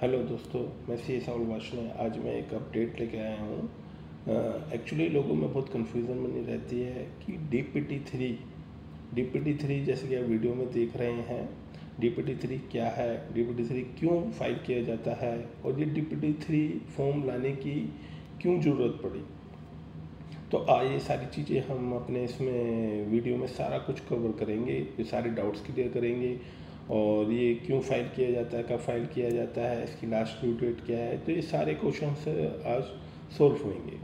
Hello दोस्तों, मैं सी Saul Washne. आज मैं एक अपडेट लेके आया हूँ। एक्चुअली लोगों में बहुत कन्फ्यूज़न बनी रहती है कि DPT3 जैसे कि आप वीडियो में देख रहे हैं, DPT3 क्या है, DPT3 क्यों फाइल किया जाता है और ये DPT3 फॉर्म लाने की क्यों ज़रूरत पड़ी। तो ये सारी चीज़ें हम अपने इसमें वीडियो में सारा कुछ कवर करेंगे, ये सारे डाउट्स क्लियर करेंगे और ये क्यों फाइल किया जाता है, कब फाइल किया जाता है, इसकी लास्ट ड्यू डेट क्या है। तो ये सारे क्वेश्चंस आज सॉल्व होंगे।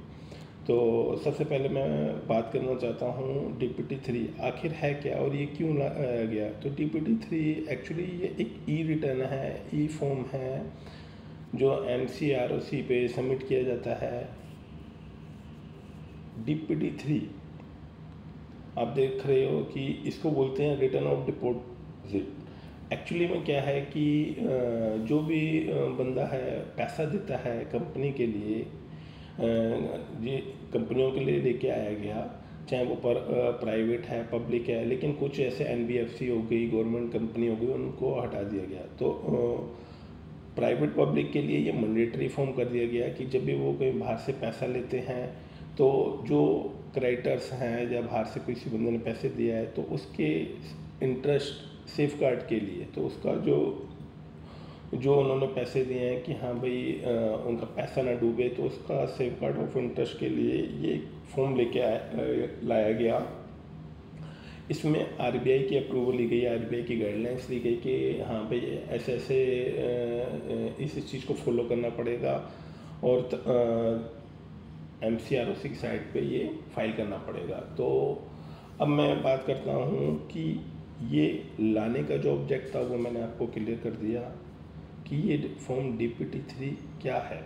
तो सबसे पहले मैं बात करना चाहता हूँ DPT3 आखिर है क्या और ये क्यों लाया गया। तो DPT3 एक्चुअली ये एक ई रिटर्न है, ई फॉर्म है जो MCROC पे सबमिट किया जाता है। DPT3 आप देख रहे हो कि इसको बोलते हैं रिटर्न ऑफ डिपॉजिट। एक्चुअली में क्या है कि जो भी बंदा है पैसा देता है कंपनी के लिए, ये कंपनियों के लिए लेके आया गया, चाहे वो प्राइवेट है पब्लिक है, लेकिन कुछ ऐसे NBFC हो गई, गवर्नमेंट कंपनी हो गई, उनको हटा दिया गया। तो प्राइवेट पब्लिक के लिए ये मैंडेटरी फॉर्म कर दिया गया कि जब भी वो कहीं बाहर से पैसा लेते हैं तो जो क्रेडिटर्स हैं या बाहर से किसी बंदे ने पैसे दिया है तो उसके इंटरेस्ट सेफ गार्ड के लिए, तो उसका जो उन्होंने पैसे दिए हैं कि हाँ भाई उनका पैसा ना डूबे, तो उसका सेफ गार्ड ऑफ इंटरेस्ट के लिए ये फॉर्म लेके लाया गया। इसमें RBI की अप्रूवल ली गई, RBI की गाइडलाइंस ली गई कि हाँ भाई ऐसे ऐसे इस चीज़ को फॉलो करना पड़ेगा और MCROC की साइट पे ये फाइल करना पड़ेगा। तो अब मैं बात करता हूँ कि ये लाने का जो ऑब्जेक्ट था वो मैंने आपको क्लियर कर दिया कि ये फॉर्म DPT3 क्या है।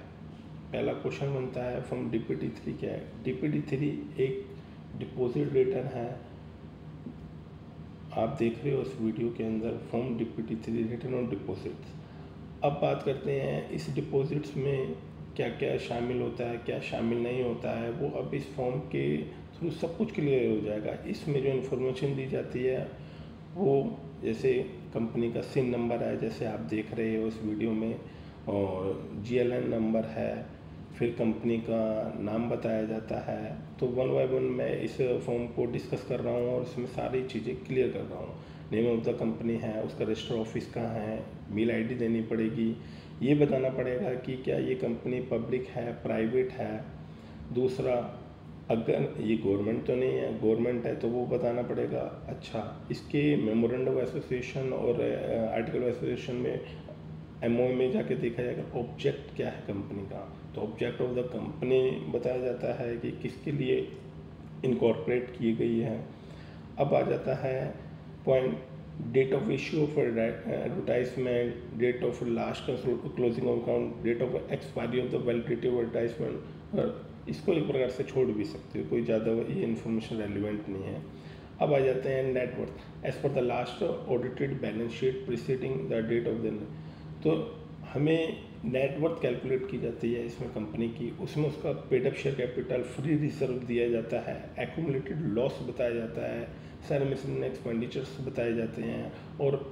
पहला क्वेश्चन बनता है फॉर्म DPT3 क्या है। DPT3 एक डिपॉजिट रिटर्न है। आप देख रहे हो उस वीडियो के अंदर form DPT3 return on deposits. अब बात करते हैं इस डिपॉजिट्स में क्या क्या शामिल होता है, क्या शामिल नहीं होता है, वो अब इस फॉर्म के थ्रू सब कुछ क्लियर हो जाएगा। इसमें जो इन्फॉर्मेशन दी जाती है वो जैसे कंपनी का सिन नंबर है, जैसे आप देख रहे हो इस वीडियो में, और GLN नंबर है, फिर कंपनी का नाम बताया जाता है। तो 1 बाय 1 मैं इस फॉर्म को डिस्कस कर रहा हूँ और इसमें सारी चीज़ें क्लियर कर रहा हूँ। नेम ऑफ द कंपनी है, उसका रजिस्टर ऑफिस कहाँ है, मेल ID देनी पड़ेगी, ये बताना पड़ेगा कि क्या ये कंपनी पब्लिक है प्राइवेट है। दूसरा, अगर ये गवर्नमेंट तो नहीं है, गवर्नमेंट है तो वो बताना पड़ेगा। अच्छा, इसके मेमोरेंडम एसोसिएशन और आर्टिकल एसोसिएशन में MOA में जाके देखा जाएगा ऑब्जेक्ट क्या है कंपनी का। तो ऑब्जेक्ट ऑफ द कंपनी बताया जाता है कि किसके लिए इनकॉर्पोरेट की गई है। अब आ जाता है point date of issue of advertisement, date of last closing of account, date of expiry of the validity of advertisement. इसको एक प्रकार से छोड़ भी सकते हो, कोई ज़्यादा ये इन्फॉर्मेशन रेलिवेंट नहीं है। अब आ जाते हैं net worth as per the last audited balance sheet preceding the date of the. तो हमें नेटवर्थ कैलकुलेट की जाती है इसमें कंपनी की, उसमें उसका paid up share capital, free reserve दिया जाता है, एक्यूमुलेटेड लॉस बताया जाता है, सारे मिशन एक्सपेंडिचर्स बताए जाते हैं और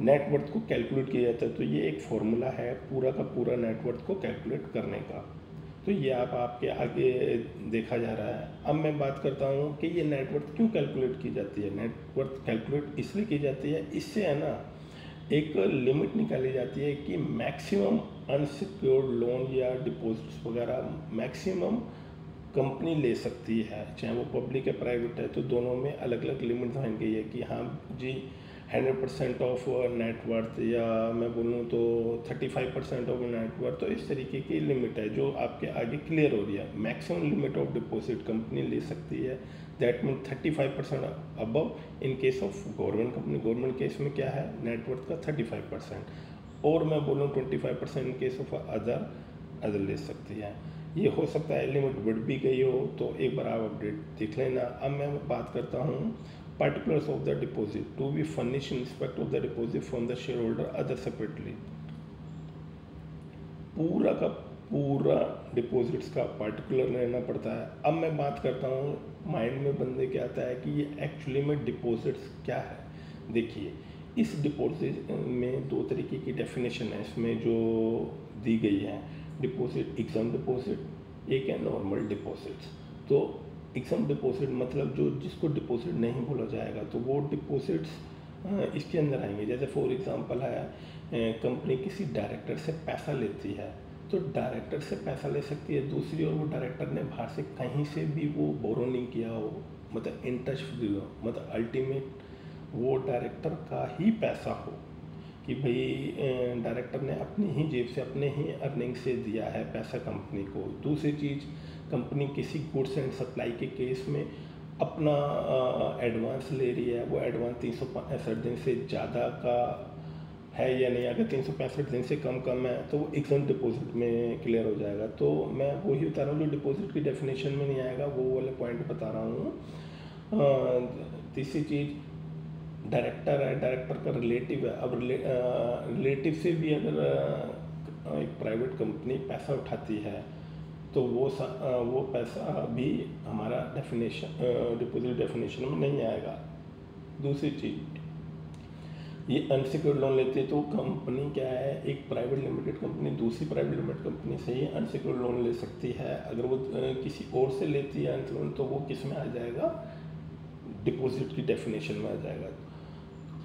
नेटवर्थ को कैलकुलेट किया जाता है। तो ये एक फॉर्मूला है पूरा का पूरा नेटवर्थ को कैलकुलेट करने का। तो ये आपके आगे देखा जा रहा है। अब मैं बात करता हूँ कि ये नेटवर्थ क्यों कैलकुलेट की जाती है। नेटवर्थ कैलकुलेट इसलिए की जाती है, इससे है ना एक लिमिट निकाली जाती है कि मैक्सिमम अनसिक्योर्ड लोन या डिपॉजिट्स वगैरह मैक्सिमम कंपनी ले सकती है, चाहे वो पब्लिक है प्राइवेट है। तो दोनों में अलग अलग लिमिट बन गई है कि हाँ जी 100% ऑफ नेटवर्थ, या मैं बोलूँ तो 35% ऑफ नेटवर्थ। तो इस तरीके की लिमिट है जो आपके आगे क्लियर हो रही है। Maximum limit of deposit company ले सकती है, that mean 35% above in case of government company. Government case में क्या है, नेटवर्थ का 35%, और मैं बोलूँ 25% इन केस ऑफ अदर ले सकती है। ये हो सकता है लिमिट बढ़ भी गई हो, तो एक बार आप अपडेट देख लेना। अब मैं बात करता हूँ particulars of the deposit to be furnished in respect of the deposit from the shareholder other separately। पूरा का पूरा डिपॉजिट्स का पार्टिकुलर लेना पड़ता है। अब मैं बात करता हूँ माइंड में बंदे क्या आता है कि ये एक्चुअली में डिपॉजिट्स क्या है। देखिए, इस डिपॉजिट में दो तरीके की डेफिनेशन है इसमें जो दी गई है। डिपॉजिट, एग्जाम डिपॉजिट, एक है नॉर्मल डिपॉजिट्स। तो एग्जाम डिपॉजिट मतलब जो जिसको डिपॉजिट नहीं बोला जाएगा तो वो डिपॉजिट्स इसके अंदर आएंगे। जैसे फॉर एग्जांपल है, कंपनी किसी डायरेक्टर से पैसा लेती है तो डायरेक्टर से पैसा ले सकती है दूसरी, और वो डायरेक्टर ने बाहर से कहीं से भी वो बोरो नहीं किया हो, मतलब इंटरेस्ट फ्री हो, मतलब अल्टीमेट वो डायरेक्टर का ही पैसा हो कि भाई डायरेक्टर ने अपनी ही जेब से अपने ही अर्निंग से दिया है पैसा कंपनी को। दूसरी चीज़, कंपनी किसी गुड्स एंड सप्लाई के केस में अपना एडवांस ले रही है, वो एडवांस 365 दिन से ज़्यादा का है या नहीं, अगर 365 दिन से कम है तो वो एग्जाम डिपॉजिट में क्लियर हो जाएगा। तो मैं वही बता रहा हूँ जो डिपॉजिट की डेफिनेशन में नहीं आएगा, वो वाले पॉइंट बता रहा हूँ। तीसरी चीज़, डायरेक्टर है, डायरेक्टर का रिलेटिव है। अब रिलेटिव से भी अगर एक प्राइवेट कंपनी पैसा उठाती है तो वो पैसा भी हमारा डिपॉजिट डेफिनेशन में नहीं आएगा। दूसरी चीज़, ये अनसिक्योर्ड लोन लेती है तो कंपनी क्या है, एक प्राइवेट लिमिटेड कंपनी दूसरी प्राइवेट लिमिटेड कंपनी से ही अनसिक्योर्ड लोन ले सकती है। अगर वो किसी और से लेती है लोन तो वो किस में आ जाएगा, डिपॉजिट की डेफिनेशन में आ जाएगा।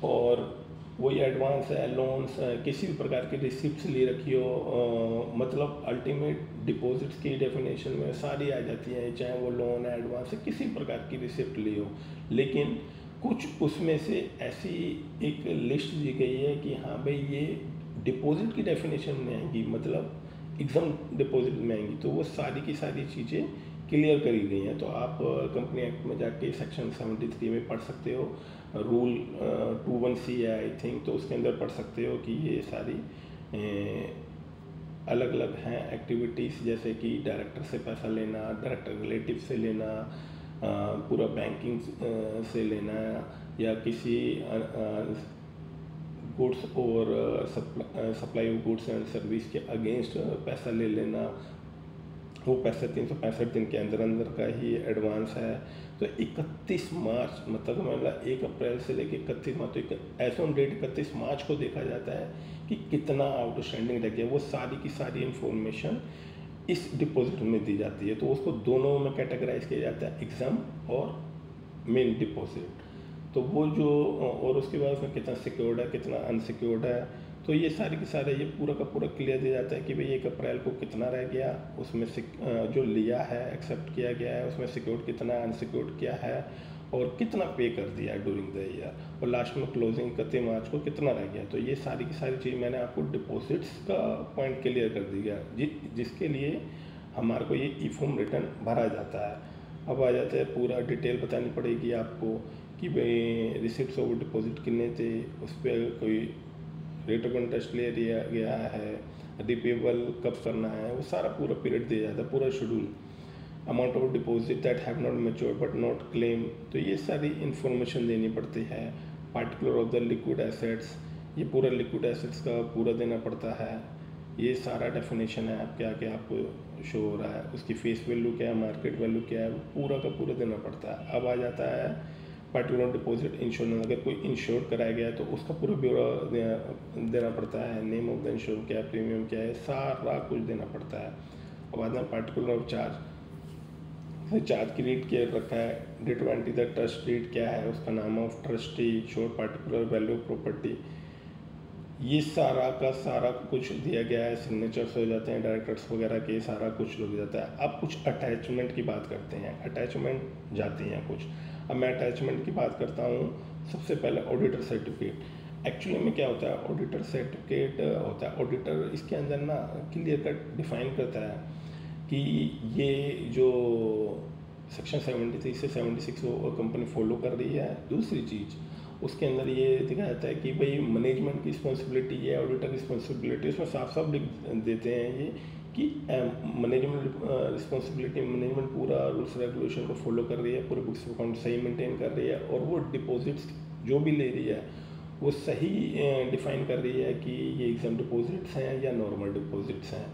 और वही एडवांस है, लोन्स, किसी भी प्रकार की रिसिप्ट्स ले रखी हो, मतलब अल्टीमेट डिपॉजिट्स की डेफिनेशन में सारी आ जाती हैं, चाहे वो लोन है, एडवांस है, किसी प्रकार की रिसिप्ट ली हो। लेकिन कुछ उसमें से ऐसी एक लिस्ट दी गई है कि हाँ भाई ये डिपॉजिट की डेफिनेशन में आएंगी, मतलब एग्जाम डिपॉजिट में आएंगी, तो वो सारी की सारी चीज़ें क्लियर करी गई हैं। तो आप कंपनी एक्ट में जाके सेक्शन 73 में पढ़ सकते हो, रूल 21C है आई थिंक, तो उसके अंदर पढ़ सकते हो कि ये सारी अलग अलग हैं एक्टिविटीज़, जैसे कि डायरेक्टर से पैसा लेना, डायरेक्टर रिलेटिव से लेना, पूरा बैंकिंग से लेना, या किसी गुड्स और supply of goods and service के अगेंस्ट पैसा ले लेना। वो पैसा 365 दिन के अंदर अंदर का ही एडवांस है। तो 31 मार्च, मतलब 1 अप्रैल से लेकर 31 मार्च, तो ऐसा ऑन डेट 31 मार्च को देखा जाता है कि कितना आउटस्टैंडिंग रह गया। वो सारी की सारी इंफॉर्मेशन इस डिपॉजिट में दी जाती है। तो उसको दोनों में कैटेगराइज किया जाता है, एग्जाम और मेन डिपॉजिट। तो वो जो, और उसके बाद उसमें कितना सिक्योर्ड है, कितना अनसिक्योर्ड है, तो ये सारे के सारे ये पूरा का पूरा क्लियर दिया जाता है कि भाई 1 अप्रैल को कितना रह गया, उसमें जो लिया है, एक्सेप्ट किया गया है, उसमें सिक्योर्ड कितना, अनसिक्योर्ड क्या है, और कितना पे कर दिया ड्यूरिंग द ईयर, और लास्ट में क्लोजिंग 31 मार्च को कितना रह गया। तो ये सारी की सारी चीज़ मैंने आपको डिपॉजिट्स का पॉइंट क्लियर कर दिया, जिसके लिए हमारे को ये ई फॉर्म रिटर्न भरा जाता है। अब आ जाता है, पूरा डिटेल बतानी पड़ेगी आपको कि भाई रिसिप्ट्स ऑफ डिपॉजिट कितने थे, उस पर कोई रेट ऑफ इंटरेस्ट ले लिया गया है, रिपेबल कब करना है, वो सारा पूरा पीरियड दिया जाता है, पूरा schedule. Amount of deposit that have not mature but not claim, तो ये सारी इन्फॉर्मेशन देनी पड़ती है। Particular of the liquid assets, ये पूरा लिक्विड एसेट्स का पूरा देना पड़ता है। ये सारा डेफिनेशन है आपके आगे आपको शो हो रहा है। उसकी फेस वैल्यू क्या है, मार्केट वैल्यू क्या है, वो पूरा का पूरा देना पड़ता है। अब आ जाता है पार्टिकुलर डिपॉजिट इंश्योरेंस, अगर कोई इंश्योर कराया गया है तो उसका पूरा ब्यौरा देना पड़ता है, नेम ऑफ द इंश्योर क्या है, प्रीमियम क्या है, सारा कुछ देना पड़ता है। अब आता है पार्टिकुलर ऑफ चार्ज, चार्ज की रेट क्या रखा है, डिटवांटी द ट्रस्ट रेट क्या है, उसका नाम of trustee, sure particular value of property, ये सारा का सारा कुछ दिया गया है। सिग्नेचर्स हो जाते हैं डायरेक्टर्स वगैरह के, सारा कुछ लग जाता है। अब कुछ अटैचमेंट की बात करते हैं, अटैचमेंट जाती हैं कुछ। अब मैं अटैचमेंट की बात करता हूँ। सबसे पहले ऑडिटर सर्टिफिकेट। एक्चुअली में क्या होता है, ऑडिटर सर्टिफिकेट होता है, ऑडिटर इसके अंदर ना क्लियर कट डिफाइन करता है कि ये जो सेक्शन 73 से 76 वो कंपनी फॉलो कर रही है। दूसरी चीज़ उसके अंदर ये दिखाया जाता है कि भाई मैनेजमेंट की रिस्पॉन्सिबिलिटी है, ऑडिटर रिस्पॉन्सिबिलिटी, उसमें साफ साफ लिख देते हैं ये कि मैनेजमेंट रिस्पॉन्सिबिलिटी, मैनेजमेंट पूरा रूल्स रेगुलेशन को फॉलो कर रही है, पूरे बुक्स अकाउंट सही मेंटेन कर रही है, और वो डिपॉजिट्स जो भी ले रही है वो सही डिफाइन कर रही है कि ये एग्जाम डिपॉजिट्स हैं या नॉर्मल डिपॉजिट्स हैं,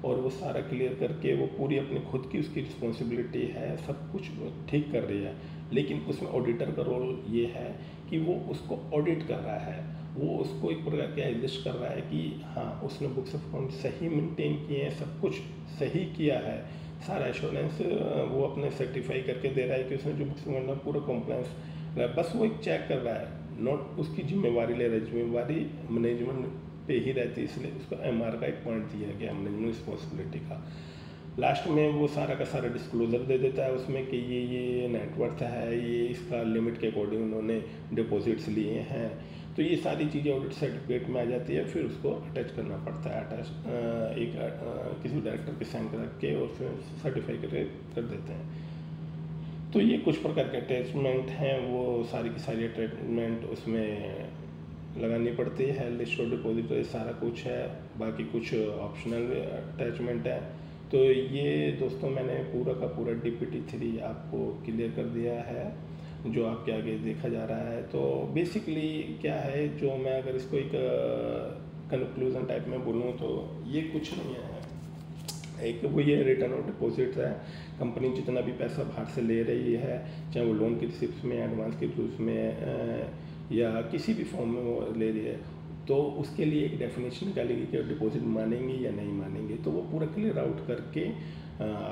और वो सारा क्लियर करके वो पूरी अपनी खुद की उसकी रिस्पॉन्सिबिलिटी है, सब कुछ ठीक कर रही है। लेकिन उसमें ऑडिटर का रोल ये है कि वो उसको ऑडिट कर रहा है, वो उसको एक प्रकार के एडजस्ट कर रहा है कि हाँ उसने बुक्स ऑफ अकाउंट सही मेंटेन किए हैं, सब कुछ सही किया है, सारा एश्योरेंस वो अपने सर्टिफाई करके दे रहा है कि उसने जो बुक्स में पूरा कॉम्प्लायंस रहा है, बस वो एक चेक कर रहा है, नॉट उसकी जिम्मेवारी ले रहा है, जिम्मेवारी मैनेजमेंट पे ही रहती है, इसलिए उसको एमआर का एक पॉइंट दिया गया मैनेजमेंट रिस्पॉन्सिबिलिटी का। लास्ट में वो सारा का सारा डिस्क्लोजर दे देता है उसमें कि ये नेटवर्थ है, ये इसका लिमिट के अकॉर्डिंग उन्होंने डिपॉजिट्स लिए हैं, तो ये सारी चीज़ें ऑडिट सर्टिफिकेट में आ जाती है, फिर उसको अटैच करना पड़ता है, किसी डायरेक्टर के साइन करा के और फिर सर्टिफाई करके कर देते हैं। तो ये कुछ प्रकार के अटैचमेंट हैं, वो सारी की सारी अटैचमेंट उसमें लगानी पड़ती है, लिस्ट ऑफ डिपॉजिट ये सारा कुछ है, बाकी कुछ ऑप्शनल अटैचमेंट है। तो ये दोस्तों मैंने पूरा का पूरा DPT3 आपको क्लियर कर दिया है, जो आपके आगे देखा जा रहा है। तो बेसिकली क्या है, जो मैं अगर इसको एक कंक्लूजन टाइप में बोलूँ तो ये कुछ नहीं है, एक वो ये रिटर्न ऑफ डिपॉजिट है, कंपनी जितना भी पैसा बाहर से ले रही है, चाहे वो लोन की रिसिप्ट में, एडवांस के रूप में या किसी भी फॉर्म में वो ले रही है, तो उसके लिए एक डेफिनेशन निकालेगी कि डिपॉजिट मानेंगे या नहीं मानेंगे, तो वो पूरा क्लियर आउट करके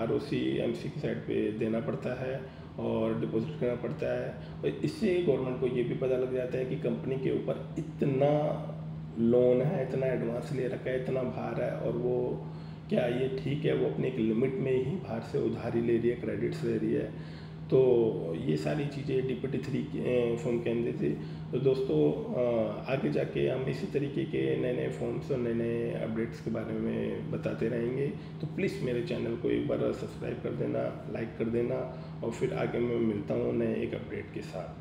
ROC MC की साइड पे देना पड़ता है और डिपॉजिट करना पड़ता है। और इससे गवर्नमेंट को ये भी पता लग जाता है कि कंपनी के ऊपर इतना लोन है, इतना एडवांस ले रखा है, इतना भार है, और वो क्या ये ठीक है, वो अपने एक लिमिट में ही बाहर से उधारी ले रही है, क्रेडिट्स ले रही है। तो ये सारी चीज़ें DPT3 फॉर्म के अंदर थी। तो दोस्तों आगे जाके हम इसी तरीके के नए नए फॉर्म्स और नए नए अपडेट्स के बारे में बताते रहेंगे। तो प्लीज़ मेरे चैनल को एक बार सब्सक्राइब कर देना, लाइक कर देना, और फिर आगे मैं मिलता हूँ नए एक अपडेट के साथ।